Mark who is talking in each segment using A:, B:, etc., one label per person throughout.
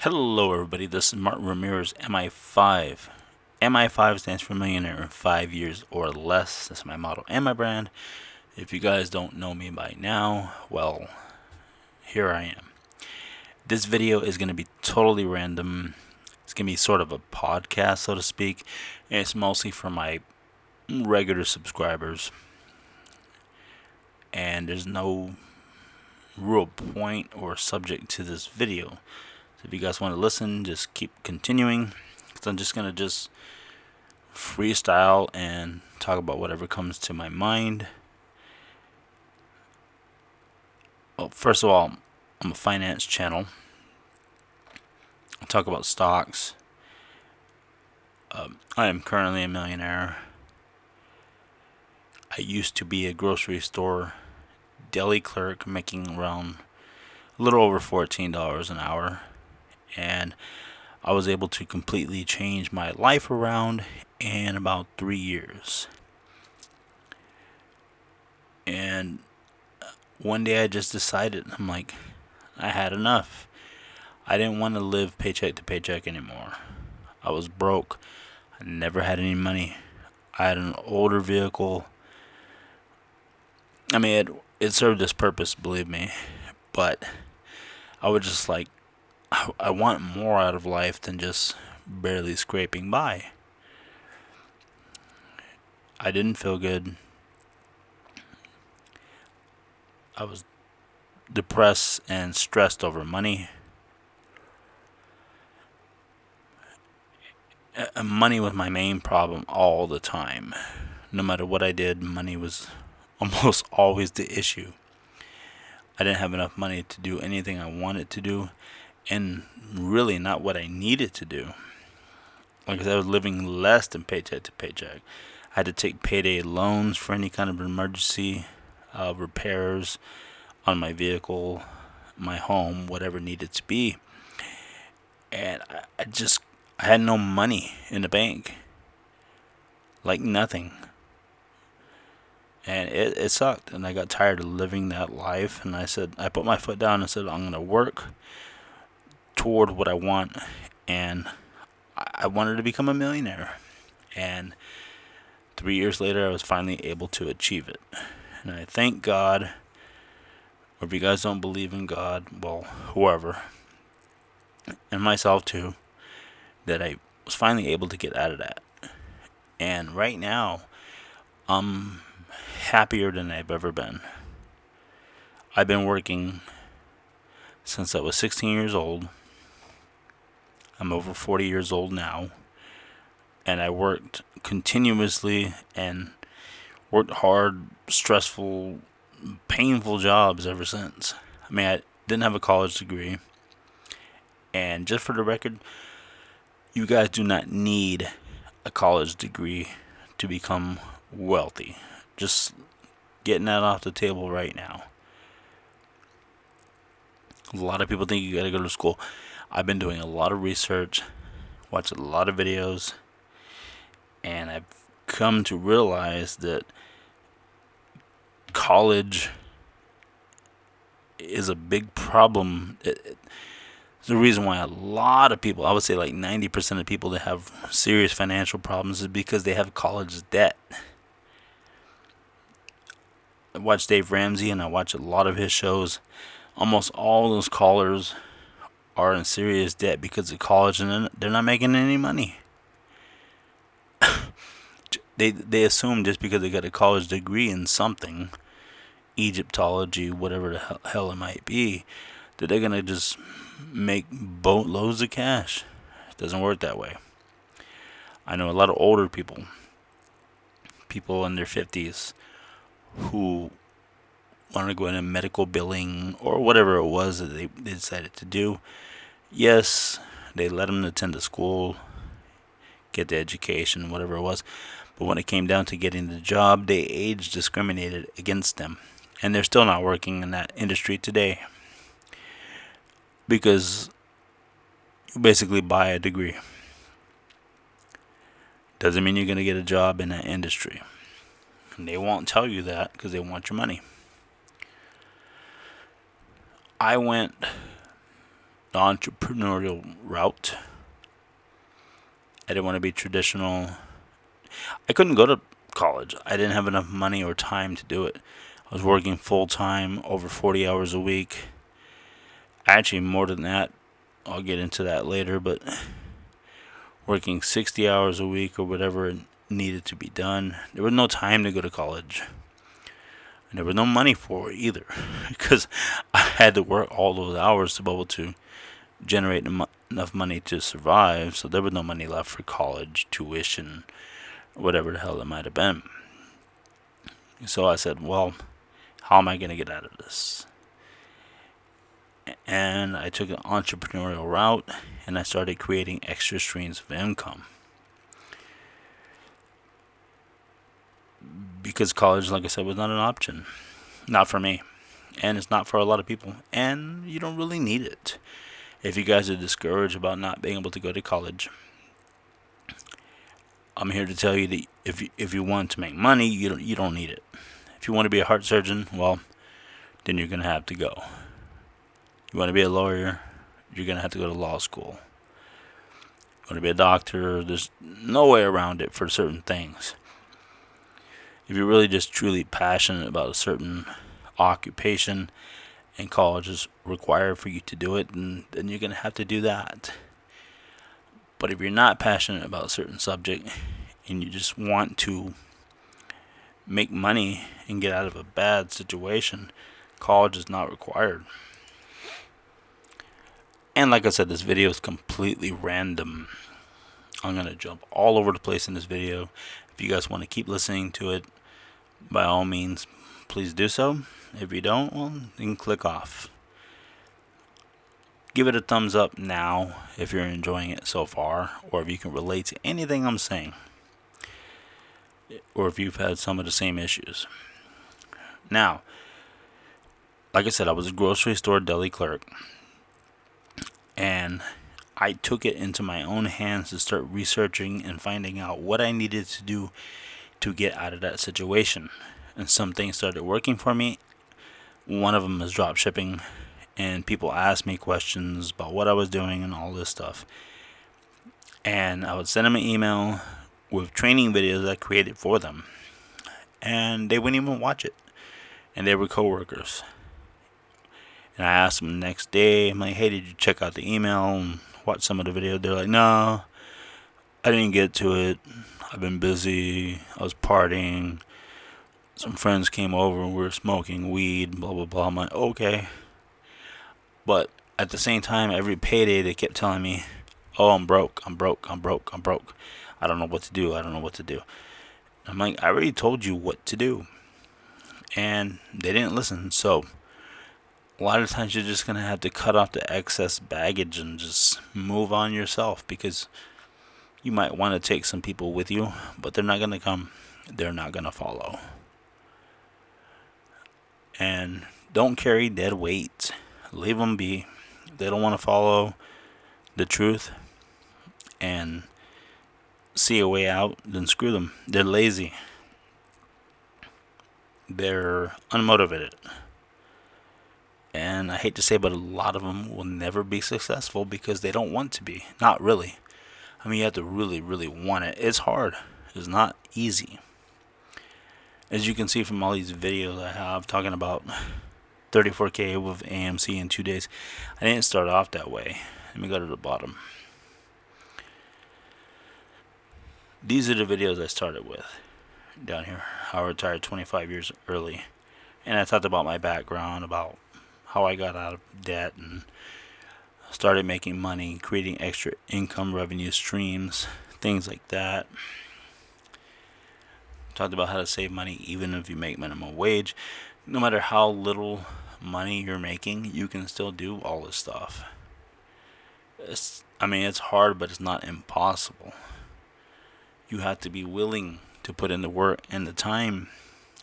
A: Hello, everybody. This is Martin Ramirez, MI5. MI5 stands for Millionaire in 5 years or less. That's my motto and my brand. If you guys don't know me by now, well, here I am. This video is going to be totally random. It's going to be sort of a podcast, so to speak. And it's mostly for my regular subscribers. And there's no real point or subject to this video. So if you guys want to listen, just keep continuing. So I'm just going to freestyle and talk about whatever comes to my mind. Well, first of all, I'm a finance channel. I talk about stocks. I am currently a millionaire. I used to be a grocery store deli clerk making around a little over $14 an hour. And I was able to completely change my life around in about 3 years. And one day I just decided, I'm like, I had enough. I didn't want to live paycheck to paycheck anymore. I was broke. I never had any money. I had an older vehicle. I mean, it served its purpose, believe me. But I was just like, I want more out of life than just barely scraping by. I didn't feel good. I was depressed and stressed over money. Money was my main problem all the time. No matter what I did, money was almost always the issue. I didn't have enough money to do anything I wanted to do, and really not what I needed to do. Like I said, I was living less than paycheck to paycheck. I had to take payday loans for any kind of emergency repairs on my vehicle, my home, whatever needed to be. And I had no money in the bank. Like nothing. And it sucked. And I got tired of living that life. And I put my foot down and said, I'm going to work toward what I want. And I wanted to become a millionaire. And 3 years later, I was finally able to achieve it. And I thank God, or if you guys don't believe in God, well, whoever, and myself too, that I was finally able to get out of that. And right now, I'm happier than I've ever been. I've been working since I was 16 years old. I'm over 40 years old now. And I worked continuously and worked hard, stressful, painful jobs ever since. I mean, I didn't have a college degree. And just for the record, you guys do not need a college degree to become wealthy. Just getting that off the table right now. A lot of people think you gotta go to school. I've been doing a lot of research, watched a lot of videos, and I've come to realize that college is a big problem. It's the reason why a lot of people, I would say like 90% of people that have serious financial problems, is because they have college debt. I watch Dave Ramsey and I watch a lot of his shows. Almost all those callers are in serious debt because of college, and they're not making any money. They assume just because they got a college degree in something, Egyptology, whatever the hell it might be, that they're gonna just make boatloads of cash. It doesn't work that way. I know a lot of older people in their 50s, who want to go into medical billing or whatever it was that they decided to do. Yes, they let them attend the school, get the education, whatever it was. But when it came down to getting the job, they age discriminated against them. And they're still not working in that industry today. Because you basically buy a degree. Doesn't mean you're going to get a job in that industry. And they won't tell you that because they want your money. I went the entrepreneurial route. I didn't want to be traditional. I couldn't go to college. I didn't have enough money or time to do it. I was working full time, over 40 hours a week. Actually, more than that. I'll get into that later, but working 60 hours a week or whatever needed to be done. There was no time to go to college. And there was no money for it either, because I had to work all those hours to be able to generate enough money to survive. So there was no money left for college, tuition, whatever the hell it might have been. So I said, well, how am I going to get out of this? And I took an entrepreneurial route, and I started creating extra streams of income. Because college, like I said, was not an option. Not for me. And it's not for a lot of people. And you don't really need it. If you guys are discouraged about not being able to go to college, I'm here to tell you that if you want to make money, you don't need it. If you want to be a heart surgeon, well, then you're going to have to go. You want to be a lawyer, you're going to have to go to law school. You want to be a doctor, there's no way around it for certain things. If you're really just truly passionate about a certain occupation and college is required for you to do it, then you're going to have to do that. But if you're not passionate about a certain subject and you just want to make money and get out of a bad situation, college is not required. And like I said, this video is completely random. I'm going to jump all over the place in this video. If you guys want to keep listening to it, by all means, please do so. If you don't, well, you can click off. Give it a thumbs up now if you're enjoying it so far, or if you can relate to anything I'm saying, or if you've had some of the same issues. Now, like I said, I was a grocery store deli clerk, and I took it into my own hands to start researching and finding out what I needed to do to get out of that situation. And some things started working for me. One of them is drop shipping, and people asked me questions about what I was doing and all this stuff. And I would send them an email with training videos I created for them, and they wouldn't even watch it. And they were coworkers. And I asked them the next day, I'm like, hey, did you check out the email and watch some of the video? They're like, no, I didn't get to it. I've been busy. I was partying. Some friends came over and we were smoking weed, blah, blah, blah. I'm like, okay. But at the same time, every payday, they kept telling me, oh, I'm broke. I don't know what to do. I'm like, I already told you what to do. And they didn't listen. So a lot of times you're just going to have to cut off the excess baggage and just move on yourself, because you might want to take some people with you, but they're not going to come. They're not going to follow. And don't carry dead weight. Leave them be. If they don't want to follow the truth and see a way out, then screw them. They're lazy. They're unmotivated. And I hate to say, but a lot of them will never be successful because they don't want to be. Not really. I mean, you have to really, really want it. It's hard. It's not easy. As you can see from all these videos I have talking about 34K with AMC in 2 days, I didn't start off that way. Let me go to the bottom. These are the videos I started with down here. I retired 25 years early. And I talked about my background, about how I got out of debt and started making money, creating extra income revenue streams, things like that. Talked about how to save money even if you make minimum wage. No matter how little money you're making, you can still do all this stuff. It's hard, but it's not impossible. You have to be willing to put in the work and the time.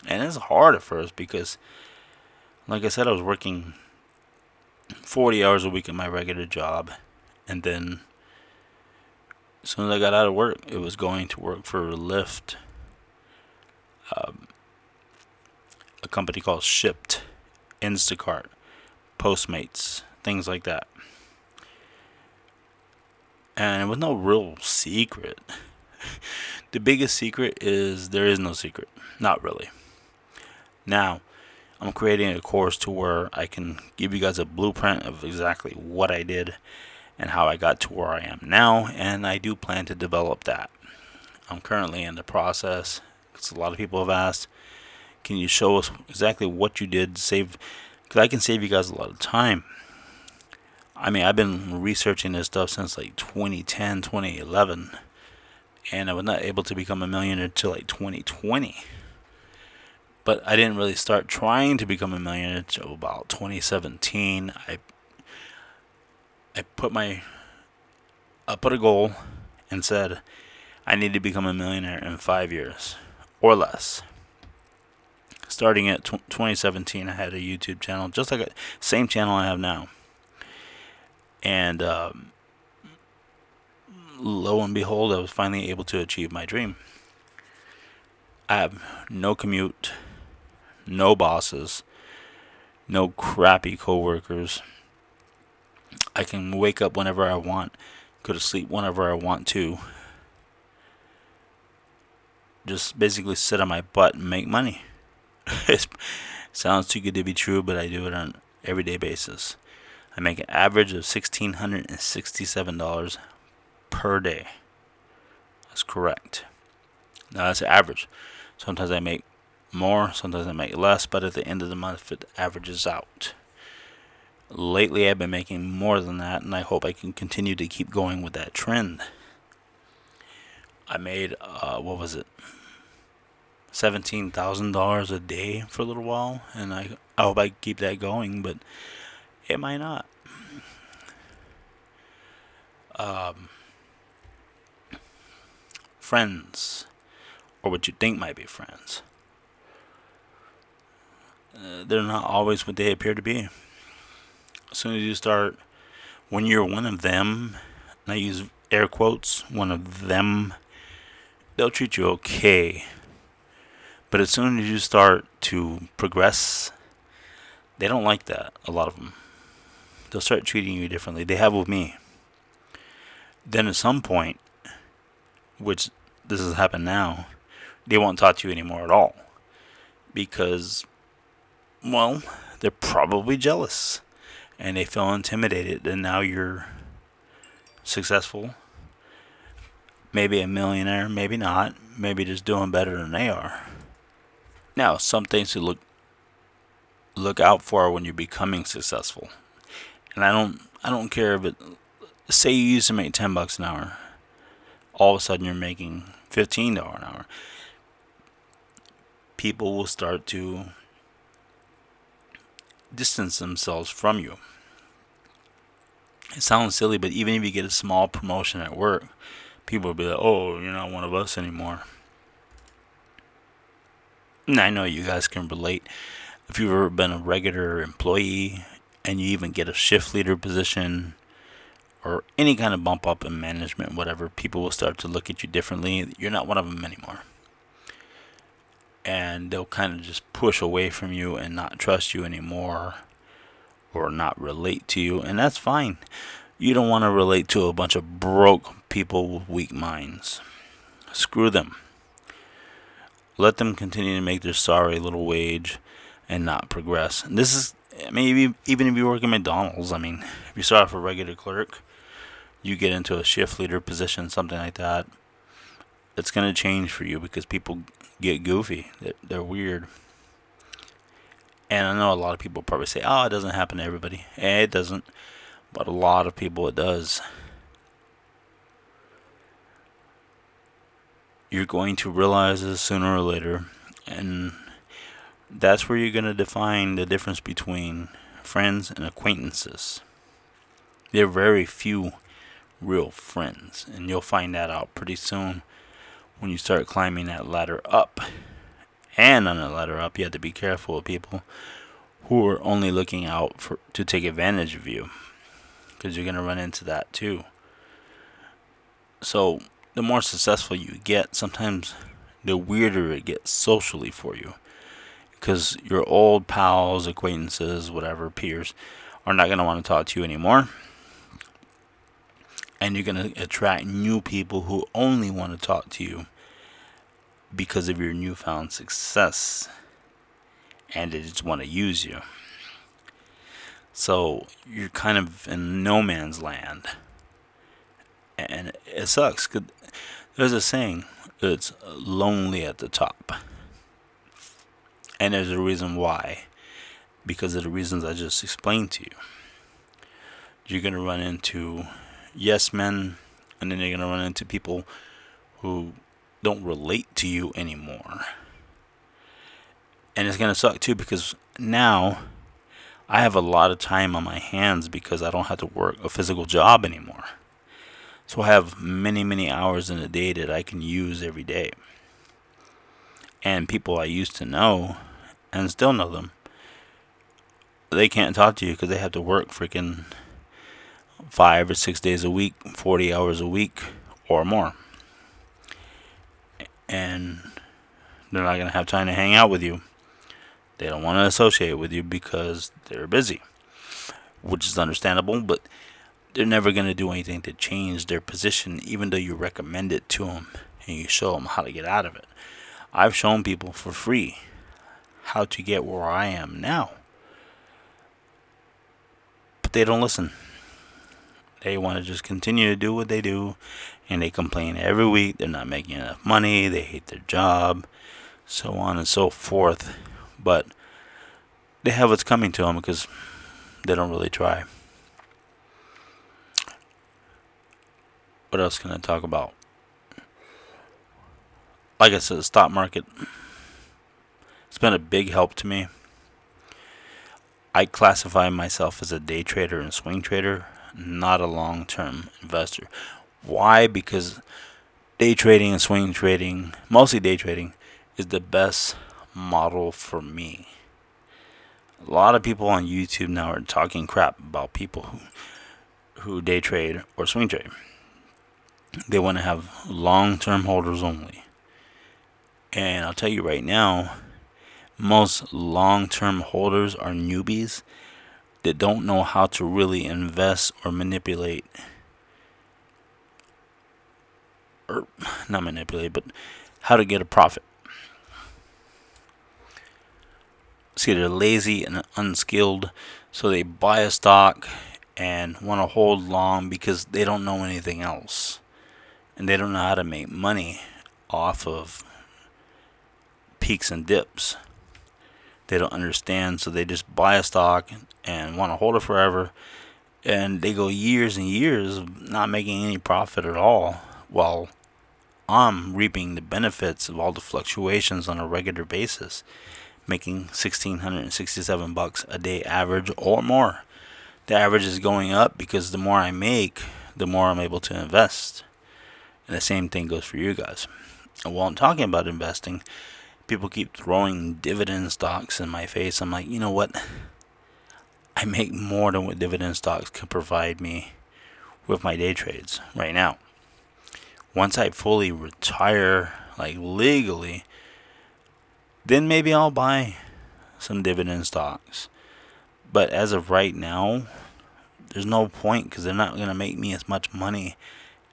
A: And it's hard at first because, like I said, I was working 40 hours a week at my regular job. And then as soon as I got out of work, it was going to work for Lyft, a company called Shipped, Instacart, Postmates, things like that. And it was no real secret. The biggest secret is there is no secret. Not really. Now, I'm creating a course to where I can give you guys a blueprint of exactly what I did and how I got to where I am now, and I do plan to develop that. I'm currently in the process because a lot of people have asked, can you show us exactly what you did to save? Because I can save you guys a lot of time. I mean, I've been researching this stuff since like 2010, 2011, and I was not able to become a millionaire until like 2020. But I didn't really start trying to become a millionaire until about 2017. I put a goal and said I need to become a millionaire in 5 years or less. Starting at 2017, I had a YouTube channel, just like the same channel I have now. And lo and behold, I was finally able to achieve my dream. I have no commute, no bosses, no crappy coworkers. I can wake up whenever I want, go to sleep whenever I want to. Just basically sit on my butt and make money. It sounds too good to be true, but I do it on an everyday basis. I make an average of $1,667 per day. That's correct. Now that's average. Sometimes I make more, sometimes I make less, but at the end of the month it averages out. Lately I've been making more than that, and I hope I can continue to keep going with that trend. I made, $17,000 a day for a little while, and I hope I keep that going, but it might not. Friends, or what you think might be friends, they're not always what they appear to be. As soon as you start, when you're one of them, and I use air quotes, one of them, they'll treat you okay. But as soon as you start to progress, they don't like that, a lot of them. They'll start treating you differently. They have with me. Then at some point, which this has happened now, they won't talk to you anymore at all. Because, well, they're probably jealous. And they feel intimidated. And now you're successful. Maybe a millionaire, maybe not. Maybe just doing better than they are. Now, some things to look out for when you're becoming successful. And I don't care if it, say you used to make $10 an hour. All of a sudden you're making $15 an hour. People will start to distance themselves from you. It sounds silly, but even if you get a small promotion at work, people will be like, oh, you're not one of us anymore. And I know you guys can relate. If you've ever been a regular employee and you even get a shift leader position or any kind of bump up in management, whatever, people will start to look at you differently. You're not one of them anymore. And they'll kind of just push away from you and not trust you anymore or not relate to you. And that's fine. You don't want to relate to a bunch of broke people with weak minds. Screw them. Let them continue to make their sorry little wage and not progress. And this is, I mean, even if you work at McDonald's, I mean, if you start off a regular clerk, you get into a shift leader position, something like that, it's going to change for you because people get goofy. They're weird. And I know a lot of people probably say, oh, it doesn't happen to everybody. It doesn't. But a lot of people it does. You're going to realize this sooner or later. And that's where you're going to define the difference between friends and acquaintances. There are very few real friends. And you'll find that out pretty soon when you start climbing that ladder up. And on the ladder up, you have to be careful of people who are only looking out to take advantage of you. Because you're going to run into that too. So the more successful you get, sometimes the weirder it gets socially for you. Because your old pals, acquaintances, whatever, peers, are not going to want to talk to you anymore. And you're going to attract new people who only want to talk to you because of your newfound success. And they just want to use you. So you're kind of in no man's land. And it sucks. 'Cause there's a saying, it's lonely at the top. And there's a reason why. Because of the reasons I just explained to you. You're going to run into yes men, and then you're going to run into people who don't relate to you anymore. And it's going to suck too, because now I have a lot of time on my hands because I don't have to work a physical job anymore. So I have many, many hours in a day that I can use every day. And people I used to know, and still know them, they can't talk to you because they have to work freaking 5 or 6 days a week, 40 hours a week or more. And they're not going to have time to hang out with you. They don't want to associate with you because they're busy, which is understandable, but they're never going to do anything to change their position, even though you recommend it to them and you show them how to get out of it. I've shown people for free how to get where I am now, but they don't listen. They want to just continue to do what they do, and they complain every week they're not making enough money, they hate their job, so on and so forth. But they have what's coming to them because they don't really try. What else can I talk about? Like I said, the stock market, it's been a big help to me. I classify myself as a day trader and swing trader, not a long-term investor. Why? Because day trading and swing trading, mostly day trading, is the best model for me. A lot of people on YouTube now are talking crap about people who day trade or swing trade. They want to have long-term holders only. And I'll tell you right now, most long-term holders are newbies that don't know how to really invest or manipulate, or not manipulate, but how to get a profit. See, they're lazy and unskilled, so they buy a stock and want to hold long because they don't know anything else. And they don't know how to make money off of peaks and dips. They don't understand, so they just buy a stock and want to hold it forever. And they go years and years of not making any profit at all, while I'm reaping the benefits of all the fluctuations on a regular basis, making $1,667 a day average or more. The average is going up because the more I make, the more I'm able to invest. And the same thing goes for you guys. And while I'm talking about investing, people keep throwing dividend stocks in my face. I'm like, you know what? I make more than what dividend stocks can provide me with my day trades right now. Once I fully retire, like legally, then maybe I'll buy some dividend stocks. But as of right now, there's no point because they're not going to make me as much money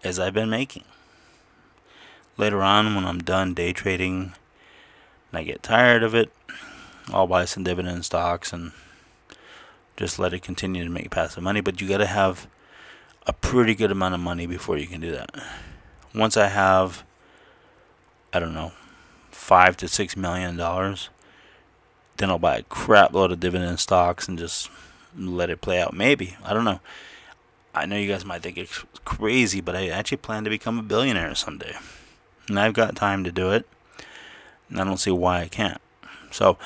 A: as I've been making. Later on, when I'm done day trading and I get tired of it, I'll buy some dividend stocks and just let it continue to make passive money. But you got to have a pretty good amount of money before you can do that. Once I have, I don't know, $5 to $6 million, then I'll buy a crap load of dividend stocks and just let it play out. Maybe. I don't know. I know you guys might think it's crazy, but I actually plan to become a billionaire someday. And I've got time to do it. And I don't see why I can't. So,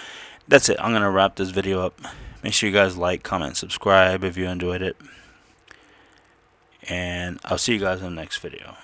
A: that's it. I'm going to wrap this video up. Make sure you guys like, comment, subscribe if you enjoyed it. And I'll see you guys in the next video.